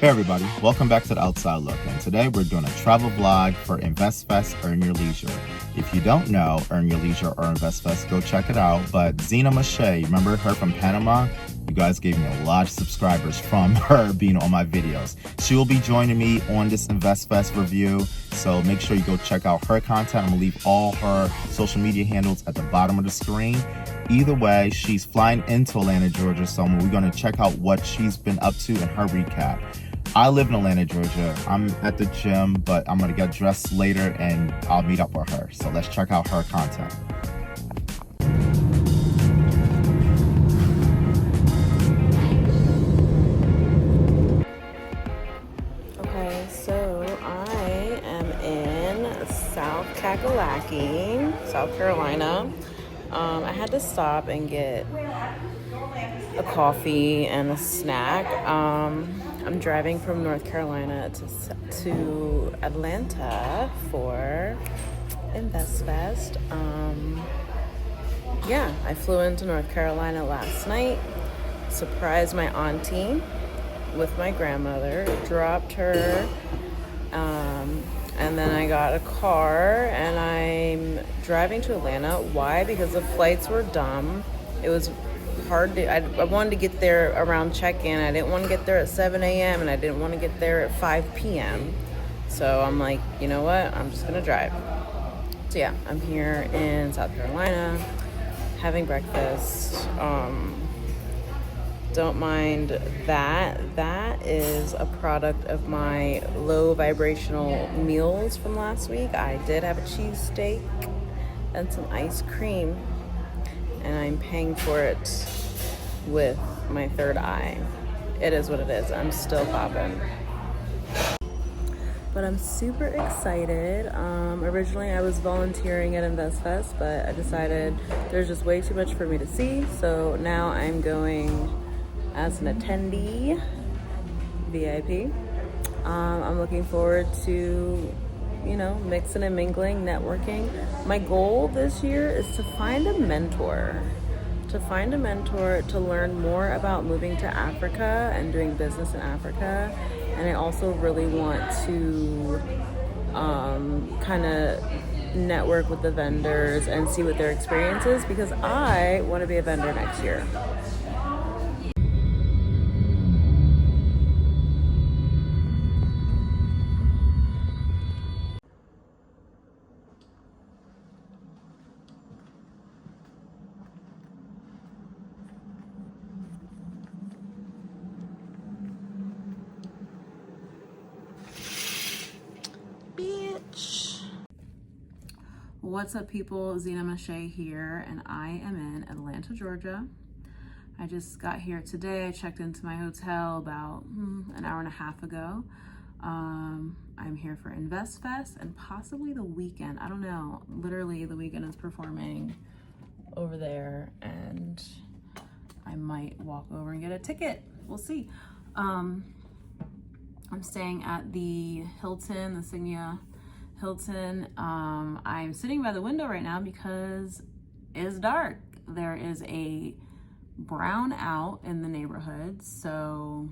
Hey everybody, welcome back to the Outside Look, and today we're doing a travel vlog for Investfest Earn Your Leisure. If you don't know Earn Your Leisure or Investfest, go check it out. But Zeena remember her from Panama? You guys gave me a lot of subscribers from her being on my videos. She will be joining me on this Investfest review, so make sure you go check out her content. I'm gonna leave all her social media handles at the bottom of the screen. Either way, she's flying into Atlanta, Georgia, so we're gonna check out what she's been up to in her recap. I live in Atlanta, Georgia. I'm at the gym, but I'm gonna get dressed later and I'll meet up with her. So let's check out her content. Okay, so I am in South Kakalaki, South Carolina. I had to stop and get a coffee and a snack. I'm driving from North Carolina to Atlanta for Investfest. I flew into North Carolina last night, surprised my auntie with my grandmother, dropped her, and then I got a car and I'm driving to Atlanta. Why? Because the flights were dumb. It was hard to, I wanted to get there around check-in. I didn't want to get there at 7 a.m. and I didn't want to get there at 5 p.m. So I'm like, you know what? I'm just gonna drive. So yeah, I'm here in South Carolina having breakfast. Don't mind that. That is a product of my low vibrational meals from last week. I did have a cheesesteak and some ice cream, and I'm paying for it with my third eye. It is what it is. I'm still popping. But I'm super excited. Originally I was volunteering at Investfest, but I decided there's just way too much for me to see. So now I'm going as an attendee, VIP. I'm looking forward to, mixing and mingling, networking. My goal this year is to find a mentor. To learn more about moving to Africa and doing business in Africa. And I also really want to kind of network with the vendors and see what their experience is, because I want to be a vendor next year. What's up, people? Zeena here, and I am in Atlanta, Georgia. I just got here today. I checked into my hotel about an hour and a half ago. I'm here for Investfest and possibly the Weeknd. I don't know. Literally, the Weeknd is performing over there, and I might walk over and get a ticket. We'll see. I'm staying at the Hilton, the Signia Hilton. I'm sitting by the window right now because it's dark. There is a brownout in the neighborhood. So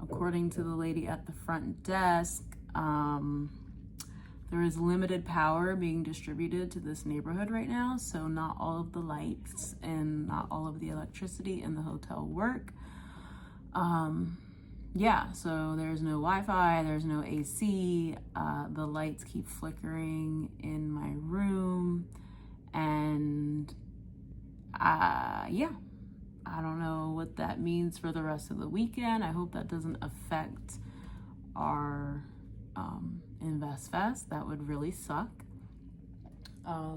according to the lady at the front desk, there is limited power being distributed to this neighborhood right now. So not all of the lights and not all of the electricity in the hotel work. So there's no Wi-Fi, there's no AC, the lights keep flickering in my room, and I don't know what that means for the rest of the weekend. I hope that doesn't affect our Investfest. That would really suck. I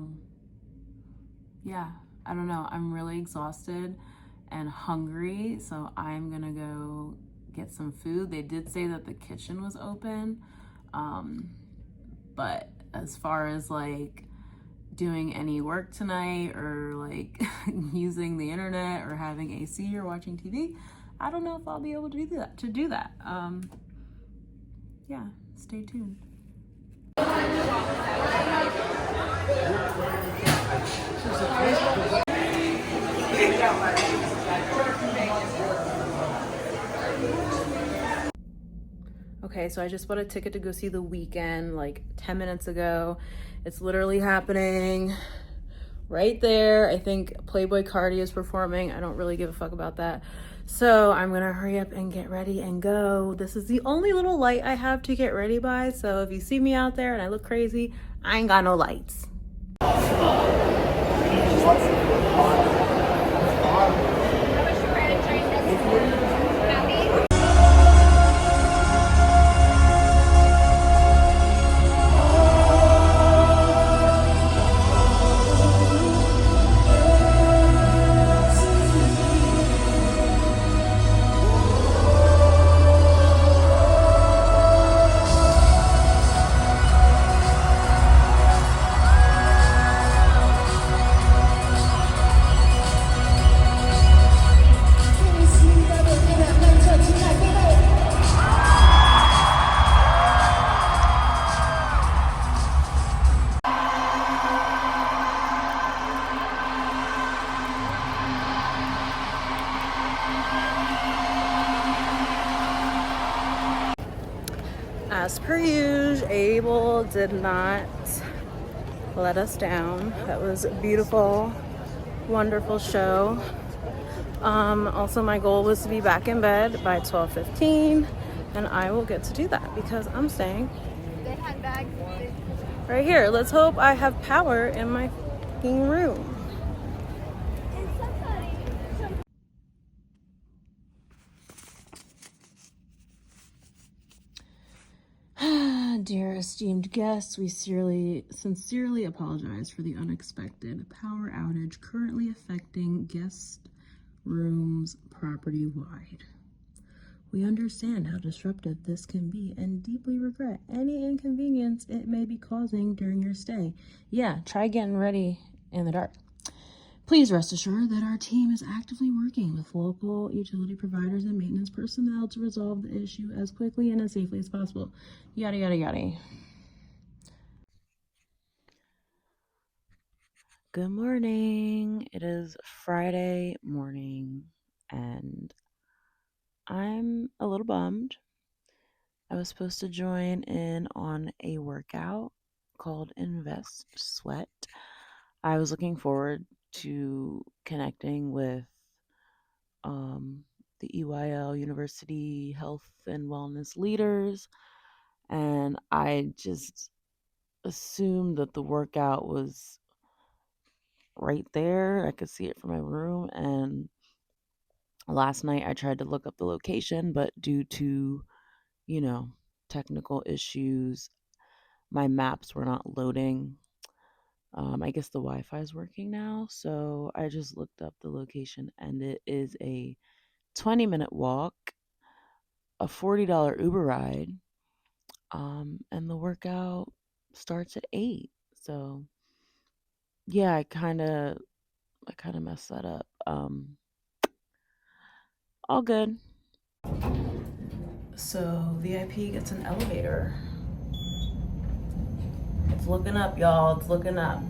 don't know. I'm really exhausted and hungry, so I'm gonna go get some food. They did say that the kitchen was open, but as far as like doing any work tonight or like using the internet or having AC or watching TV, I don't know if I'll be able to do that. Stay tuned. Okay, so I just bought a ticket to go see The Weeknd like 10 minutes ago. It's literally happening right there. I think Playboy Cardi is performing. I don't really give a fuck about that. So I'm gonna hurry up and get ready and go. This is the only little light I have to get ready by. So if you see me out there and I look crazy, I ain't got no lights. As per usual, Abel did not let us down. That was a beautiful, wonderful show. Also, my goal was to be back in bed by 12:15, and I will get to do that because I'm staying right here. Let's hope I have power in my fucking room. Dear esteemed guests, we sincerely apologize for the unexpected power outage currently affecting guest rooms property-wide. We understand how disruptive this can be and deeply regret any inconvenience it may be causing during your stay. Yeah, try getting ready in the dark. Please rest assured that our team is actively working with local utility providers and maintenance personnel to resolve the issue as quickly and as safely as possible. Yada, yada, yada. Good morning. It is Friday morning, and I'm a little bummed. I was supposed to join in on a workout called Investfest. I was looking forward to connecting with the EYL University Health and Wellness leaders, and I just assumed that the workout was right there. I could see it from my room, and last night I tried to look up the location, but due to, technical issues, my maps were not loading. I guess the Wi-Fi is working now, so I just looked up the location, and it is a 20-minute walk, a $40 Uber ride, and the workout starts at 8. So yeah, I kind of messed that up. All good. So VIP gets an elevator. It's looking up, y'all. It's looking up.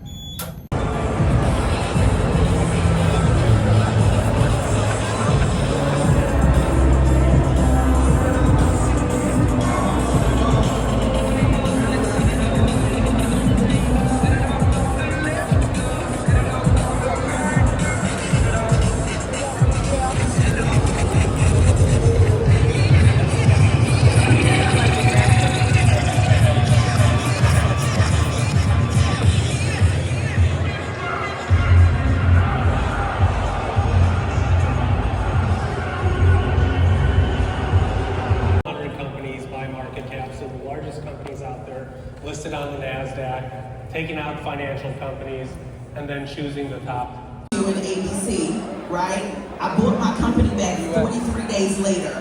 Listed on the NASDAQ, taking out financial companies, and then choosing the top. In ABC, right? I bought my company back 43 days later.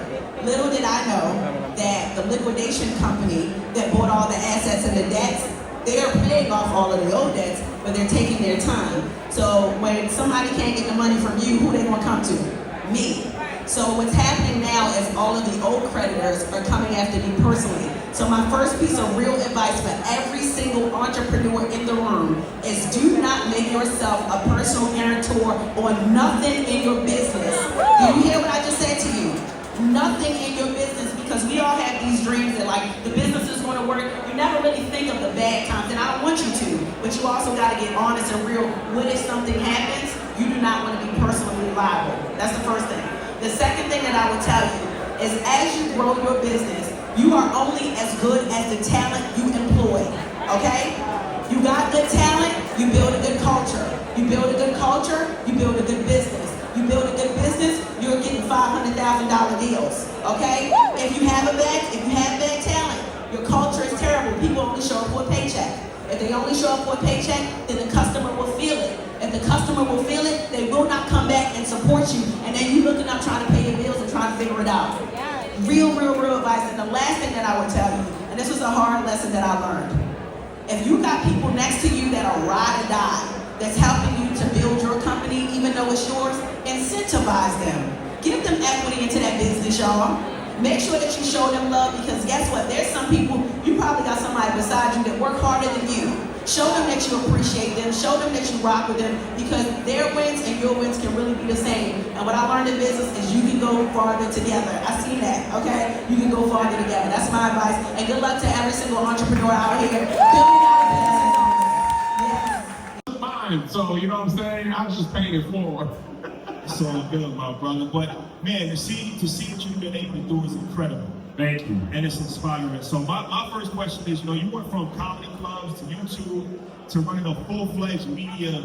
Little did I know that the liquidation company that bought all the assets and the debts, they are paying off all of the old debts, but they're taking their time. So when somebody can't get the money from you, who they gonna come to? Me. So what's happening now is all of the old creditors are coming after me personally. So my first piece of real advice for every single entrepreneur in the room is do not make yourself a personal guarantor on nothing in your business. Do you hear what I just said to you? Nothing in your business, because we all have these dreams that like the business is going to work. You never really think of the bad times, and I don't want you to, but you also got to get honest and real. What if something happens? You do not want to be personally liable. That's the first thing. The second thing that I would tell you is as you grow your business, you are only as good as the talent you employ, okay? You got good talent, you build a good culture. You build a good culture, you build a good business. You build a good business, you're getting $500,000 deals, okay? If you have bad talent, your culture is terrible. People only show up for a paycheck. If they only show up for a paycheck, then the customer will feel it. If the customer will feel it, they will not come back and support you. And then you looking up trying to pay your bills and trying to figure it out. Real advice. And the last thing that I would tell you, and this was a hard lesson that I learned. If you got people next to you that are ride or die, that's helping you to build your company, even though it's yours, incentivize them. Give them equity into that business, y'all. Make sure that you show them love, because guess what? There's some people, you probably got somebody beside you that work harder than you. Show them that you appreciate them. Show them that you rock with them, because their wins and your wins can really be the same. And what I learned in business is you can go farther together. I seen that, okay? You can go farther together. That's my advice. And good luck to every single entrepreneur out here. Billion-dollar business owners. Mine, so you know what I'm saying? I was just paying it forward. So good, my brother. But man, to see what you've been able to do is incredible. Thank you. And it's inspiring. So my first question is, you went from comedy clubs to YouTube to running a full-fledged media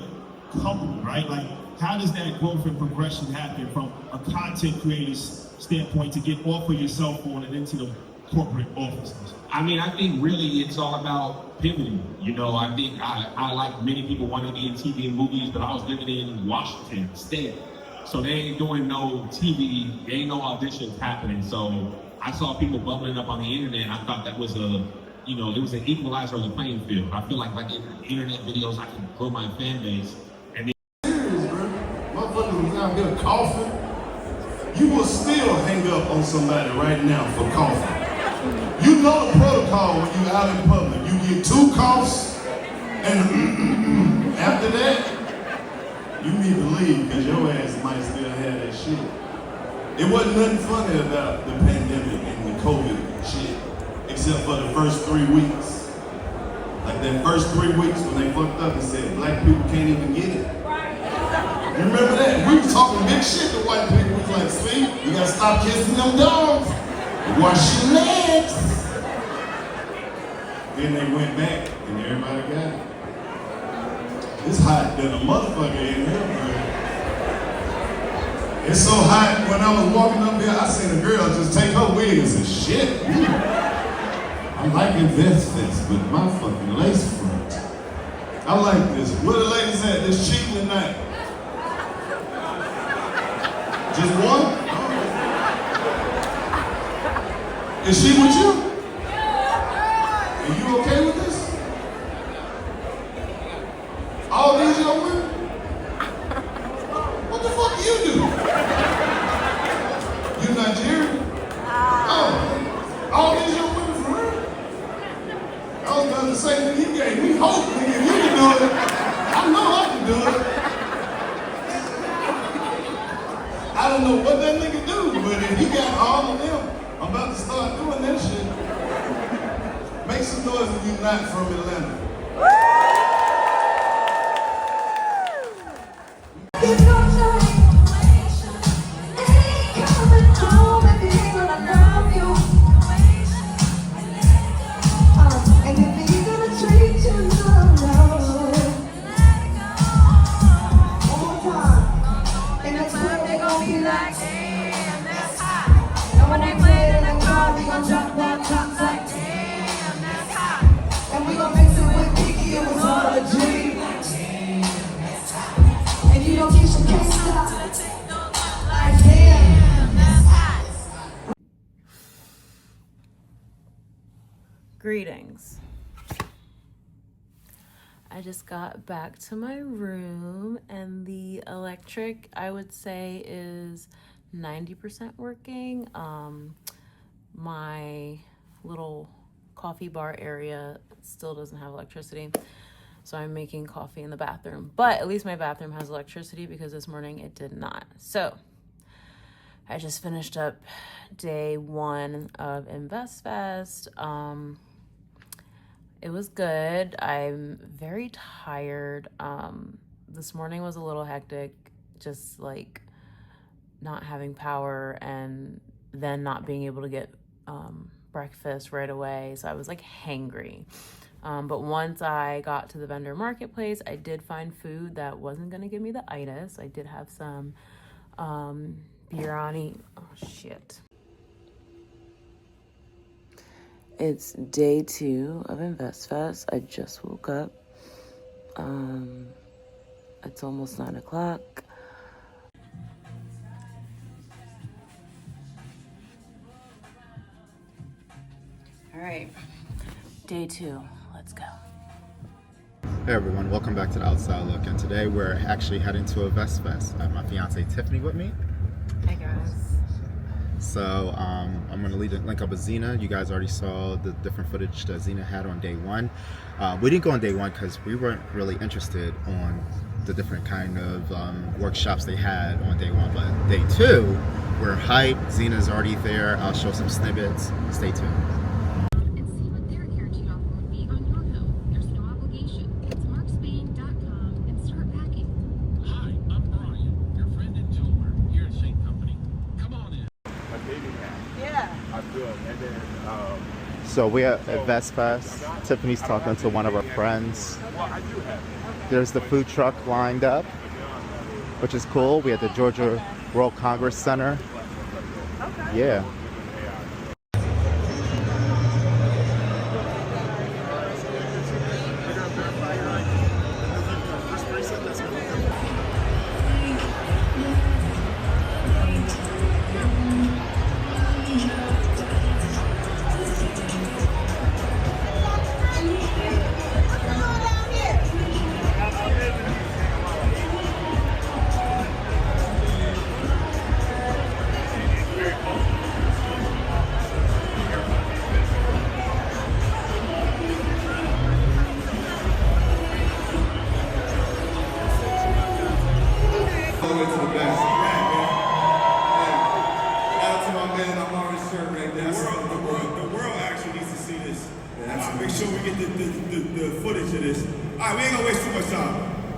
company, right? Like, how does that growth and progression happen from a content creator's standpoint to get off of your cell phone and into the corporate offices? I mean, I think really it's all about pivoting. I think I like many people want to be in TV and movies, but I was living in Washington State. So they ain't doing no TV, there ain't no auditions happening. So I saw people bubbling up on the internet, and I thought that was it was an equalizer of the playing field. I feel like in internet videos, I can grow my fan base. And serious, bro. Motherfuckers was out here coughing. You will still hang up on somebody right now for coughing. You know the protocol when you're out in public. You get 2 coughs, and after that, you need to leave, because your ass might still have that shit. It wasn't nothing funny about the pandemic and the COVID shit, except for the first 3 weeks. Like that first 3 weeks when they fucked up and said black people can't even get it. You remember that? We was talking big shit to white people. We was like, see, you gotta stop kissing them dogs. Wash your legs. Then they went back and everybody got it. It's hot than a motherfucker in here, bro. It's so hot, when I was walking up there, I seen a girl just take her wig and say, shit. I like Investfest, but my fucking lace front. I like this. Where the ladies at? This cheating tonight. Just one? Oh. Is she with you? Are you okay with this? All these young women? What the fuck do you do? You Nigerian? Oh, all these young women for real? I was about to say, nigga, you gave me hope, nigga. If you can do it, I know I can do it. I don't know what that nigga do, but if he got all of them, I'm about to start doing that shit. Make some noise if you're not from Atlanta. Greetings. I just got back to my room and the electric, I would say, is 90% working. My little coffee bar area still doesn't have electricity, so I'm making coffee in the bathroom. But at least my bathroom has electricity, because this morning it did not. So I just finished up day 1 of Investfest. It was good. I'm very tired. This morning was a little hectic, just like not having power and then not being able to get breakfast right away. So I was like hangry. But once I got to the vendor marketplace, I did find food that wasn't going to give me the itis. I did have some biryani. Oh, shit. It's day 2 of Investfest. I just woke up. It's almost 9 o'clock. All right, day 2. Let's go. Hey everyone, welcome back to the Outside Look, and today we're actually heading to Investfest. I have my fiance Tiffany with me. Hey guys. So I'm going to link up with Zeena. You guys already saw the different footage that Zeena had on day 1. We didn't go on day 1 because we weren't really interested on the different kind of workshops they had on day 1. But day 2, we're hyped. Zeena's already there. I'll show some snippets. Stay tuned. So we're at Investfest. Tiffany's talking to one of her friends. There's the food truck lined up, which is cool. We at the Georgia World Congress Center. Yeah.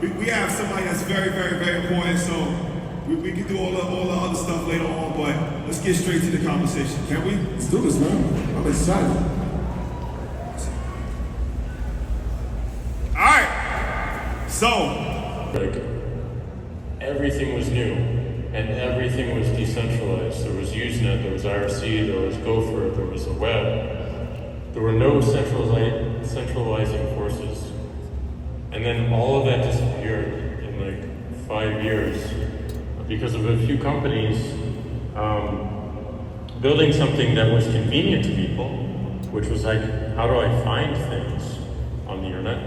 We have somebody that's very, very, very important, so we can do all the other stuff later on, but let's get straight to the conversation, can we? Let's do this, man. I'm excited. All right, so. Like, everything was new, and everything was decentralized. There was Usenet, there was IRC, there was Gopher, there was the web. There were no centralizing forces. And then all of that disappeared in like 5 years because of a few companies building something that was convenient to people, which was like, how do I find things on the internet?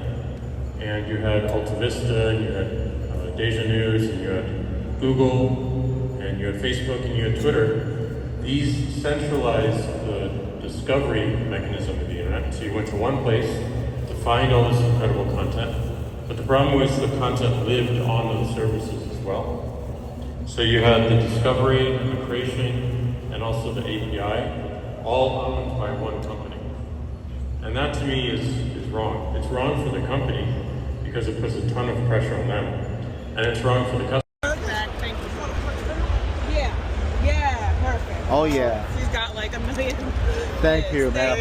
And you had Alta Vista, and you had Deja News, and you had Google, and you had Facebook, and you had Twitter. These centralized the discovery mechanism of the internet. So you went to one place to find all this incredible content. But the problem was the content lived on those services as well. So you had the discovery and the creation and also the API, all owned by one company. And that to me is wrong. It's wrong for the company because it puts a ton of pressure on them. And it's wrong for the customer. Yeah, perfect. Oh yeah. She's got like 1 million. Thank you, man.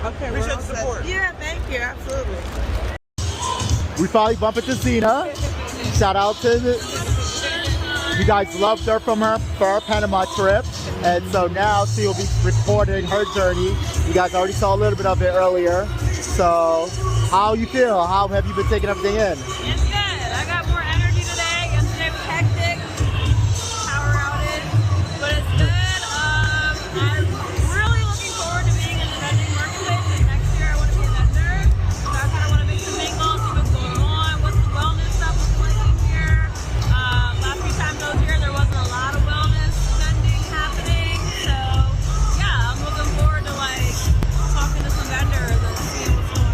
Okay, we should support. Yeah, thank you, absolutely. We finally bumped into Zeena. Shout out to you guys loved her for our Panama trip. And so now she will be recording her journey. You guys already saw a little bit of it earlier. So how you feel? How have you been taking everything in? It's good. I got more energy today. Yesterday was hectic. Power outage. But it's good. I'm really looking forward to being in the vending marketplace. Next year I want to be a vendor. So I kind of want to make some mingles, see what's going on, what's the wellness stuff looking like in here. Last few times I was here, there wasn't a lot of wellness vending happening. So yeah, I'm looking forward to like talking to some vendors and seeing what's going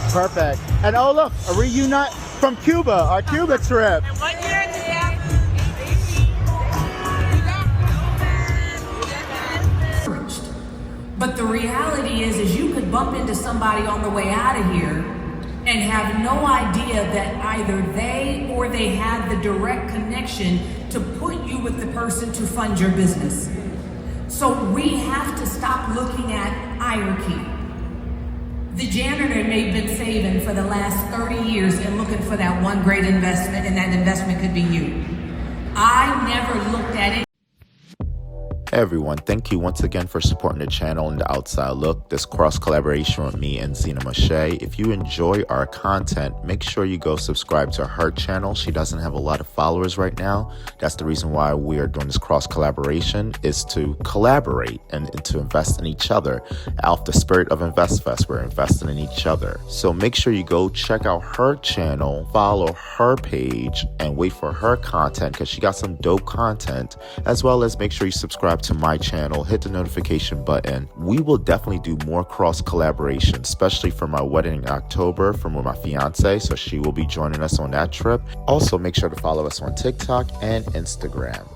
on. Perfect. And oh look, a reunite from Cuba, our Cuba trip. And what year did you have? But the reality is you could bump into somebody on the way out of here and have no idea that either they or they have the direct connection to put you with the person to fund your business. So we have to stop looking at hierarchy. The janitor may have been saving for the last 30 years and looking for that one great investment, and that investment could be you. I never looked at it. Hey everyone, thank you once again for supporting the channel and the Outside Look, this cross collaboration with me and Zeena Atlanta. If you enjoy our content, make sure you go subscribe to her channel. She doesn't have a lot of followers right now. That's the reason why we are doing this cross collaboration, is to collaborate and to invest in each other. Out the spirit of Investfest, we're investing in each other. So make sure you go check out her channel, follow her page, and wait for her content because she got some dope content, as well as make sure you subscribe to my channel, hit the notification button. We will definitely do more cross collaboration, especially for my wedding in October from with my fiance, so she will be joining us on that trip. Also, make sure to follow us on TikTok and Instagram.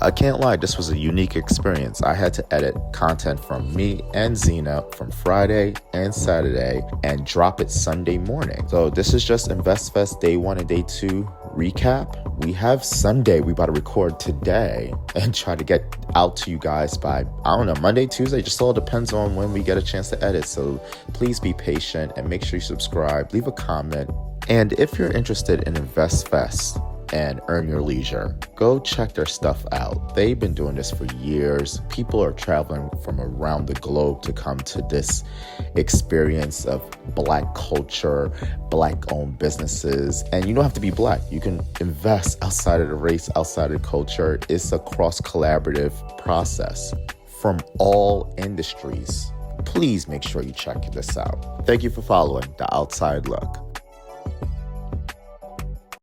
I can't lie, this was a unique experience. I had to edit content from me and Zeena from Friday and Saturday and drop it Sunday morning. So this is just Investfest Day 1 and Day 2 recap. We have Sunday we about to record today and try to get out to you guys by, I don't know, Monday, Tuesday, just all depends on when we get a chance to edit. So please be patient and make sure you subscribe, leave a comment. And if you're interested in Investfest and Earn Your Leisure, go check their stuff out. They've been doing this for years. People are traveling from around the globe to come to this experience of Black culture, Black owned businesses. And you don't have to be Black. You can invest outside of the race, outside of the culture. It's a cross collaborative process from all industries. Please make sure you check this out. Thank you for following The Outside Look.